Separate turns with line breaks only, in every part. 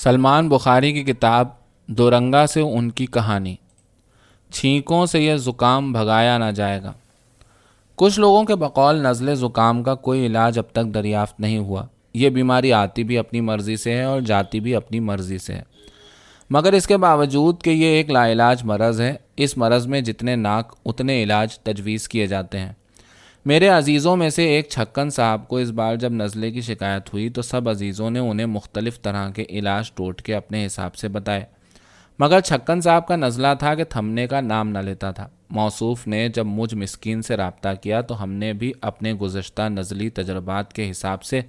سلمان بخاری کی کتاب دورنگا سے ان کی کہانی، چھینکوں سے یہ زکام بھگایا نہ جائے گا۔ کچھ لوگوں کے بقول نزلے زکام کا کوئی علاج اب تک دریافت نہیں ہوا۔ یہ بیماری آتی بھی اپنی مرضی سے ہے اور جاتی بھی اپنی مرضی سے ہے، مگر اس کے باوجود کہ یہ ایک لا علاج مرض ہے، اس مرض میں جتنے ناک اتنے علاج تجویز کیے جاتے ہیں۔ میرے عزیزوں میں سے ایک چھکن صاحب کو اس بار جب نزلے کی شکایت ہوئی تو سب عزیزوں نے انہیں مختلف طرح کے علاج ٹوٹ کے اپنے حساب سے بتائے، مگر چھکن صاحب کا نزلہ تھا کہ تھمنے کا نام نہ لیتا تھا۔ موصوف نے جب مجھ مسکین سے رابطہ کیا تو ہم نے بھی اپنے گزشتہ نزلی تجربات کے حساب سے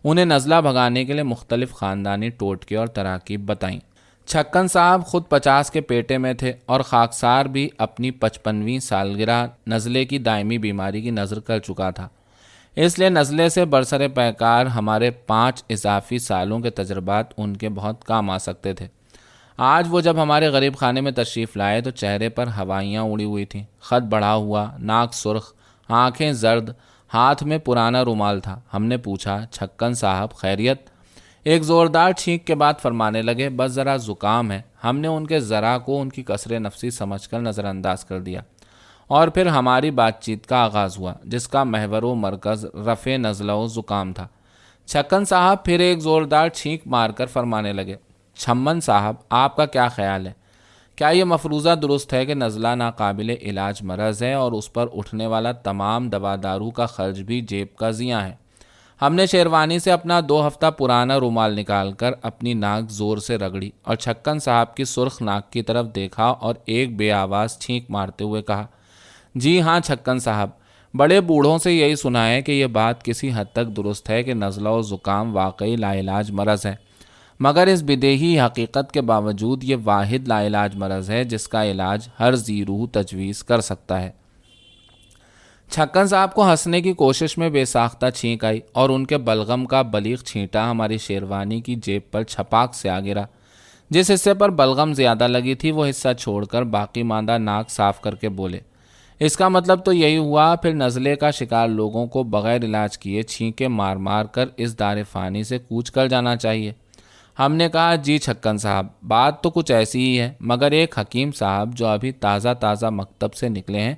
انہیں نزلہ بھگانے کے لیے مختلف خاندانی ٹوٹکے اور تراکیب بتائیں۔ چھکن صاحب خود 50 کے پیٹے میں تھے اور خاکسار بھی اپنی 55ویں سالگرہ نزلے کی دائمی بیماری کی نذر کر چکا تھا، اس لیے نزلے سے برسر پیکار ہمارے 5 اضافی سالوں کے تجربات ان کے بہت کام آ سکتے تھے۔ آج وہ جب ہمارے غریب خانے میں تشریف لائے تو چہرے پر ہوائیاں اڑی ہوئی تھیں، خط بڑھا ہوا، ناک سرخ، آنکھیں زرد، ہاتھ میں پرانا رومال تھا۔ ہم نے پوچھا، چھکن صاحب خیریت؟ ایک زوردار چھینک کے بعد فرمانے لگے، بس ذرا زکام ہے۔ ہم نے ان کے ذرا کو ان کی کسر نفسی سمجھ کر نظر انداز کر دیا اور پھر ہماری بات چیت کا آغاز ہوا، جس کا محور و مرکز رفع نزلہ و زکام تھا۔ چھکن صاحب پھر ایک زوردار چھینک مار کر فرمانے لگے، چھمن صاحب آپ کا کیا خیال ہے؟ کیا یہ مفروضہ درست ہے کہ نزلہ ناقابل علاج مرض ہے اور اس پر اٹھنے والا تمام دوا دارو کا خرچ بھی جیب کا زیاں ہے؟ ہم نے شیروانی سے اپنا 2 ہفتہ پرانا رومال نکال کر اپنی ناک زور سے رگڑی اور چھکن صاحب کی سرخ ناک کی طرف دیکھا اور ایک بے آواز چھینک مارتے ہوئے کہا، جی ہاں چھکن صاحب، بڑے بوڑھوں سے یہی سنا ہے کہ یہ بات کسی حد تک درست ہے کہ نزلہ و زکام واقعی لا علاج مرض ہے، مگر اس بدیہی حقیقت کے باوجود یہ واحد لا علاج مرض ہے جس کا علاج ہر ذی روح تجویز کر سکتا ہے۔ چھکن صاحب کو ہنسنے کی کوشش میں بے ساختہ چھینک آئی اور ان کے بلغم کا بلیغ چھینٹا ہماری شیروانی کی جیب پر چھپاک سے آ گرا۔ جس حصے پر بلغم زیادہ لگی تھی وہ حصہ چھوڑ کر باقی ماندہ ناک صاف کر کے بولے، اس کا مطلب تو یہی ہوا پھر نزلے کا شکار لوگوں کو بغیر علاج کیے چھینکے مار مار کر اس دار فانی سے کوچ کر جانا چاہیے۔ ہم نے کہا، جی چھکن صاحب، بات تو کچھ ایسی ہی ہے، مگر ایک حکیم صاحب جو ابھی تازہ مکتب سے نکلے ہیں،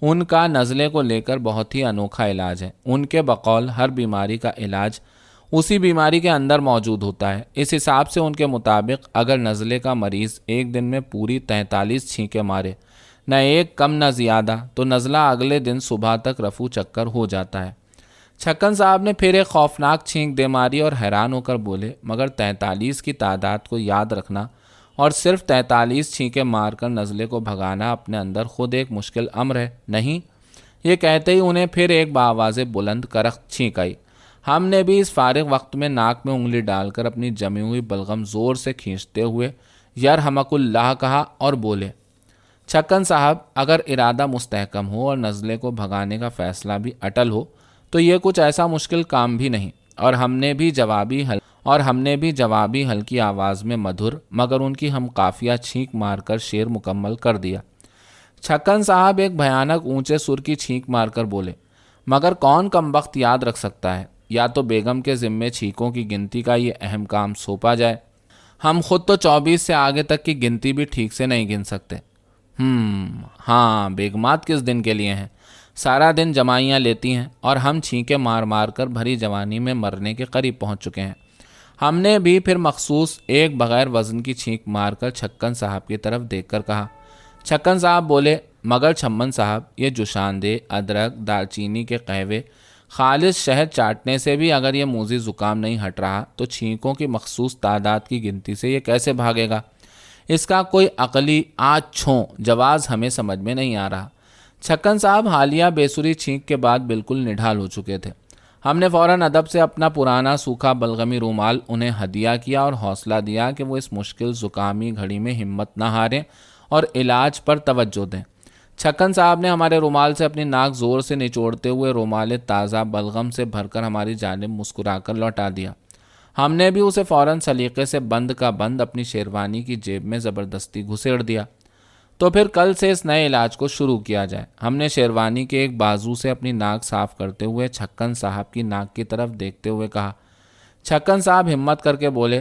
ان کا نزلے کو لے کر بہت ہی انوکھا علاج ہے۔ ان کے بقول ہر بیماری کا علاج اسی بیماری کے اندر موجود ہوتا ہے۔ اس حساب سے ان کے مطابق اگر نزلے کا مریض ایک دن میں پوری 43 چھینکے مارے، نہ ایک کم نہ زیادہ، تو نزلہ اگلے دن صبح تک رفو چکر ہو جاتا ہے۔ چھکن صاحب نے پھر ایک خوفناک چھینک دے ماری اور حیران ہو کر بولے، مگر 43 کی تعداد کو یاد رکھنا اور صرف 43 چھینکے مار کر نزلے کو بھگانا اپنے اندر خود ایک مشکل امر ہے، نہیں؟ یہ کہتے ہی انہیں پھر ایک بآواز بلند کرخت چھینک آئی۔ ہم نے بھی اس فارغ وقت میں ناک میں انگلی ڈال کر اپنی جمی ہوئی بلغم زور سے کھینچتے ہوئے یرحمک اللہ کہا اور بولے، چھکن صاحب، اگر ارادہ مستحکم ہو اور نزلے کو بھگانے کا فیصلہ بھی اٹل ہو تو یہ کچھ ایسا مشکل کام بھی نہیں۔ اور ہم نے بھی جوابی ہلکی آواز میں مدھر مگر ان کی ہم قافیہ چھینک مار کر شعر مکمل کر دیا۔ چھکن صاحب ایک بھیانک اونچے سر کی چھینک مار کر بولے، مگر کون کمبخت یاد رکھ سکتا ہے؟ یا تو بیگم کے ذمے چھینکوں کی گنتی کا یہ اہم کام سونپا جائے، ہم خود تو 24 سے آگے تک کی گنتی بھی ٹھیک سے نہیں گن سکتے۔ ہاں، بیگمات کس دن کے لیے ہیں؟ سارا دن جمائیاں لیتی ہیں اور ہم چھینکے مار مار کر بھری جوانی میں مرنے کے قریب پہنچ چکے ہیں۔ ہم نے بھی پھر مخصوص ایک بغیر وزن کی چھینک مار کر چھکن صاحب کی طرف دیکھ کر کہا۔ چھکن صاحب بولے، مگر چھمن صاحب، یہ جوشاندے، ادرک، دارچینی کے قہوے، خالص شہد چاٹنے سے بھی اگر یہ موذی زکام نہیں ہٹ رہا تو چھینکوں کی مخصوص تعداد کی گنتی سے یہ کیسے بھاگے گا؟ اس کا کوئی عقلی جواز ہمیں سمجھ میں نہیں آ رہا۔ چھکن صاحب حالیہ بیسری چھینک کے بعد بالکل نڈھال ہو چکے تھے۔ ہم نے فوراً ادب سے اپنا پرانا سوکھا بلغمی رومال انہیں ہدیہ کیا اور حوصلہ دیا کہ وہ اس مشکل زکامی گھڑی میں ہمت نہ ہاریں اور علاج پر توجہ دیں۔ چھکن صاحب نے ہمارے رومال سے اپنی ناک زور سے نچوڑتے ہوئے رومال تازہ بلغم سے بھر کر ہماری جانب مسکرا کر لوٹا دیا۔ ہم نے بھی اسے فوراً سلیقے سے بند کا بند اپنی شیروانی کی جیب میں زبردستی گھسیڑ دیا۔ تو پھر کل سے اس نئے علاج کو شروع کیا جائے۔ ہم نے شیروانی کے ایک بازو سے اپنی ناک صاف کرتے ہوئے چھکن صاحب کی ناک کی طرف دیکھتے ہوئے کہا۔ چھکن صاحب ہمت کر کے بولے،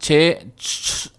6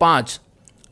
5।